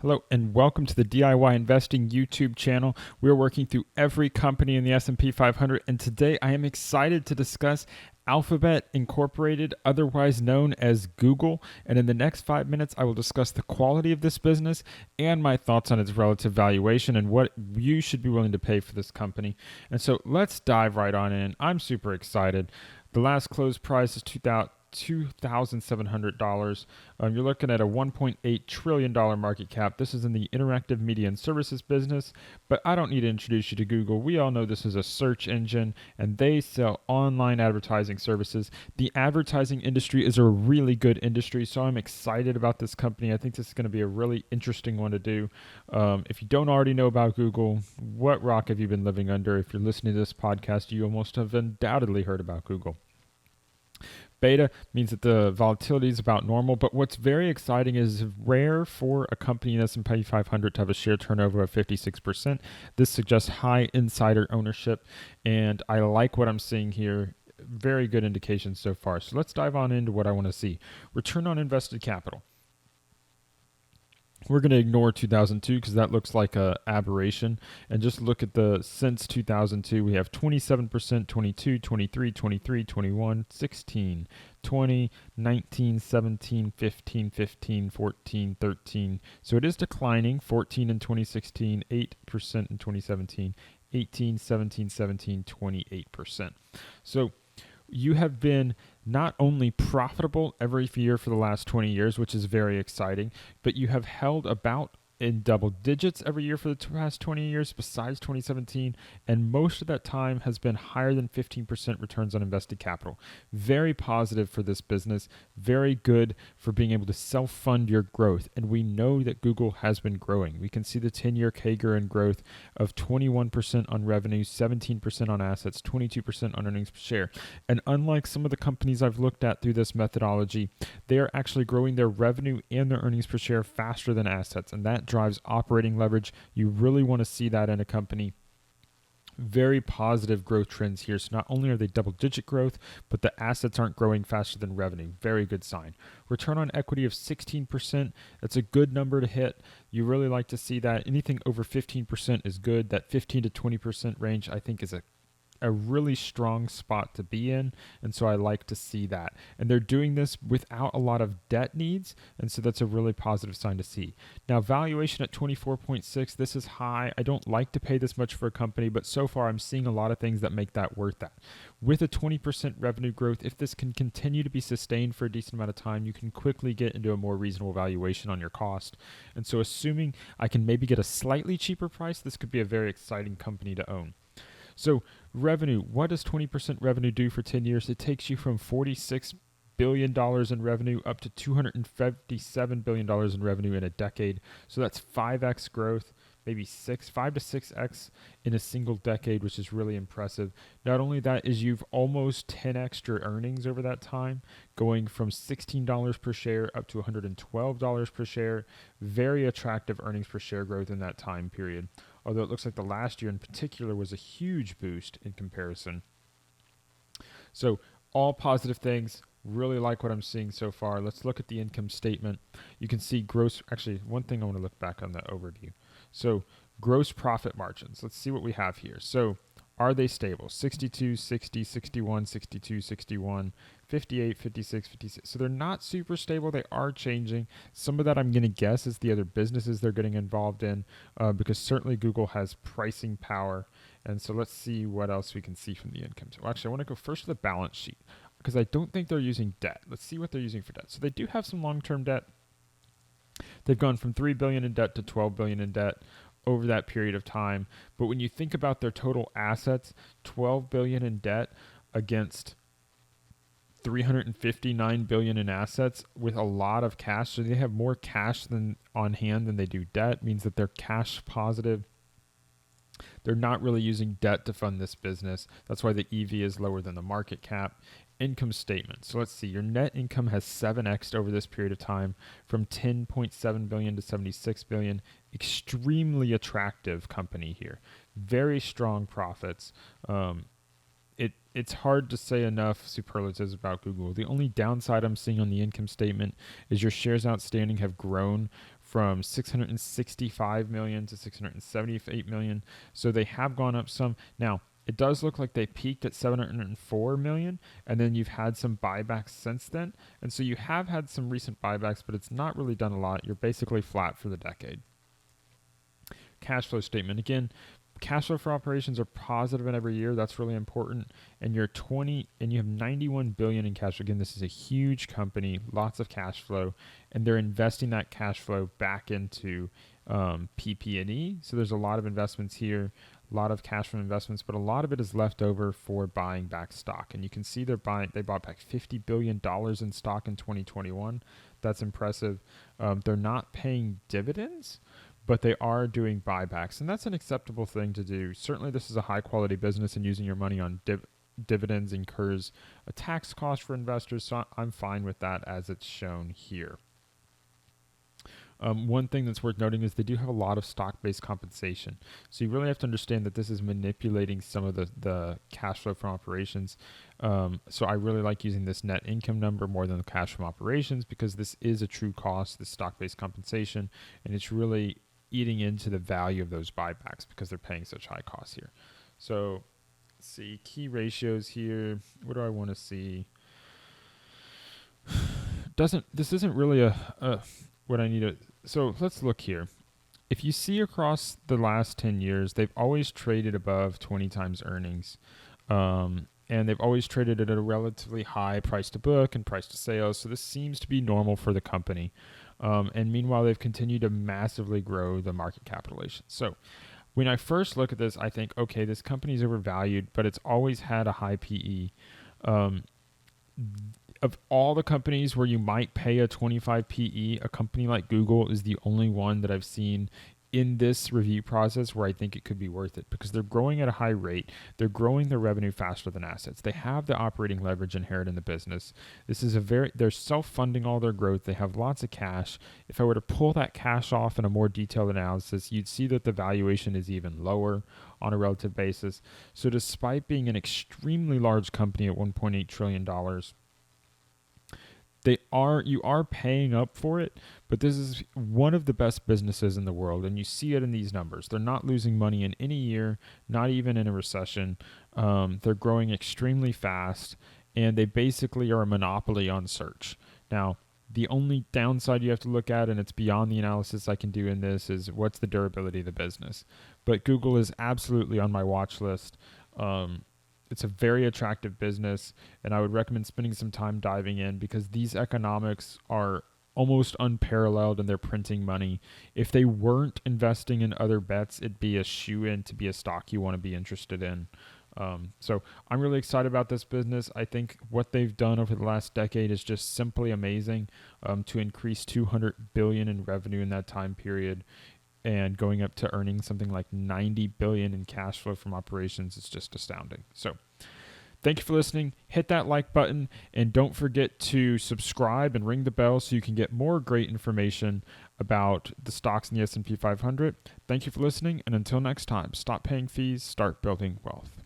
Hello and welcome to the DIY Investing YouTube channel. We're working through every company in the S&P 500, and today I am excited to discuss Alphabet Incorporated, otherwise known as Google. And in the next 5 minutes, I will discuss the quality of this business and my thoughts on its relative valuation and what you should be willing to pay for this company. And so let's dive right on in. I'm super excited. The last close price is $2,700. You're looking at a $1.8 trillion market cap. This is in the interactive media and services business, but I don't need to introduce you to Google. We all know this is a search engine, and they sell online advertising services. The advertising industry is a really good industry, so I'm excited about this company. I think this is going to be a really interesting one to do. If you don't already know about Google, what rock have you been living under? If you're listening to this podcast, you almost have undoubtedly heard about Google. Beta means that the volatility is about normal, but what's very exciting is rare for a company in S&P 500 to have a share turnover of 56%. This suggests high insider ownership, and I like what I'm seeing here. Very good indications so far. So let's dive on into what I want to see. Return on invested capital. We're going to ignore 2002 because that looks like an aberration, and just look at the since 2002. We have 27%, 22, 23, 23, 21, 16, 20, 19, 17, 15, 15, 14, 13. So it is declining. 14 in 2016, 8% in 2017, 18, 17, 17, 28%. So you have been not only profitable every year for the last 20 years, which is very exciting, but you have held about in double digits every year for the past 20 years besides 2017, and most of that time has been higher than 15% returns on invested capital. Very positive for this business, very good for being able to self-fund your growth, and we know that Google has been growing. We can see the 10-year CAGR in growth of 21% on revenue, 17% on assets, 22% on earnings per share, and unlike some of the companies I've looked at through this methodology, they are actually growing their revenue and their earnings per share faster than assets, and that drives operating leverage. You really want to see that in a company. Very positive growth trends here. So not only are they double-digit growth, but the assets aren't growing faster than revenue. Very good sign. Return on equity of 16%. That's a good number to hit. You really like to see that. Anything over 15% is good. That 15 to 20% range, I think, is a really strong spot to be in, and so I like to see that. And they're doing this without a lot of debt needs, and so that's a really positive sign to see. Now, valuation at 24.6, this is high. I don't like to pay this much for a company, but so far I'm seeing a lot of things that make that worth that. With a 20% revenue growth, if this can continue to be sustained for a decent amount of time, you can quickly get into a more reasonable valuation on your cost. And so assuming I can maybe get a slightly cheaper price, this could be a very exciting company to own. So revenue, what does 20% revenue do for 10 years? It takes you from $46 billion in revenue up to $257 billion in revenue in a decade. So that's 5x growth, maybe 5 to 6x in a single decade, which is really impressive. Not only that is you've almost 10x your earnings over that time, going from $16 per share up to $112 per share. Very attractive earnings per share growth in that time period. Although it looks like the last year in particular was a huge boost in comparison. So all positive things. Really like what I'm seeing so far. Let's look at the income statement. You can see actually one thing I want to look back on the overview. So gross profit margins. Let's see what we have here. So are they stable? 62, 60, 61, 62, 61, 58, 56, 56. So they're not super stable. They are changing. Some of that I'm going to guess is the other businesses they're getting involved in because certainly Google has pricing power. And so let's see what else we can see from the income. So actually, I want to go first to the balance sheet because I don't think they're using debt. Let's see what they're using for debt. So they do have some long-term debt. They've gone from $3 billion in debt to $12 billion in debt over that period of time. But when you think about their total assets, $12 billion in debt against $359 billion in assets with a lot of cash. So they have more cash than on hand than they do debt, means that they're cash positive. They're not really using debt to fund this business. That's why the EV is lower than the market cap. Income statement. So let's see. Your net income has 7x'd over this period of time from $10.7 billion to $76 billion. Extremely attractive company here. Very strong profits. It's hard to say enough superlatives about Google. The only downside I'm seeing on the income statement is your shares outstanding have grown from 665 million to 678 million. So they have gone up some. Now, it does look like they peaked at 704 million, and then you've had some buybacks since then. And so you have had some recent buybacks, but it's not really done a lot. You're basically flat for the decade. Cash flow statement. Again, cash flow for operations are positive in every year. That's really important. And you're 20 and you have 91 billion in cash. Again, this is a huge company, lots of cash flow, and they're investing that cash flow back into PP&E. So there's a lot of investments here, a lot of cash from investments, but a lot of it is left over for buying back stock. And you can see they bought back $50 billion in stock in 2021. That's impressive. They're not paying dividends, but they are doing buybacks, and that's an acceptable thing to do. Certainly, this is a high-quality business, and using your money on dividends incurs a tax cost for investors, so I'm fine with that as it's shown here. One thing that's worth noting is they do have a lot of stock-based compensation. So you really have to understand that this is manipulating some of the cash flow from operations. So I really like using this net income number more than the cash from operations because this is a true cost, this stock-based compensation, and it's really eating into the value of those buybacks because they're paying such high costs here. So let's see, key ratios here. What do I want to see? This isn't really a what I need to. So let's look here. If you see across the last 10 years, they've always traded above 20 times earnings. And they've always traded at a relatively high price to book and price to sales. So this seems to be normal for the company. And meanwhile, they've continued to massively grow the market capitalization. So when I first look at this, I think, okay, this company's overvalued, but it's always had a high PE. Of all the companies where you might pay a 25 PE, a company like Google is the only one that I've seen in this review process where I think it could be worth it because they're growing at a high rate. They're growing their revenue faster than assets. They have the operating leverage inherent in the business. They're self-funding all their growth. They have lots of cash. If I were to pull that cash off in a more detailed analysis, you'd see that the valuation is even lower on a relative basis. So despite being an extremely large company at $1.8 trillion, you are paying up for it, but this is one of the best businesses in the world, and you see it in these numbers. They're not losing money in any year, not even in a recession. They're growing extremely fast, and they basically are a monopoly on search. Now, the only downside you have to look at, and it's beyond the analysis I can do in this, is what's the durability of the business. But Google is absolutely on my watch list. It's a very attractive business, and I would recommend spending some time diving in because these economics are almost unparalleled and they're printing money. If they weren't investing in other bets, it'd be a shoe-in to be a stock you want to be interested in. So I'm really excited about this business. I think what they've done over the last decade is just simply amazing to increase $200 billion in revenue in that time period. And going up to earning something like $90 billion in cash flow from operations is just astounding. So thank you for listening. Hit that like button and don't forget to subscribe and ring the bell so you can get more great information about the stocks in the S&P 500. Thank you for listening, and until next time, stop paying fees, start building wealth.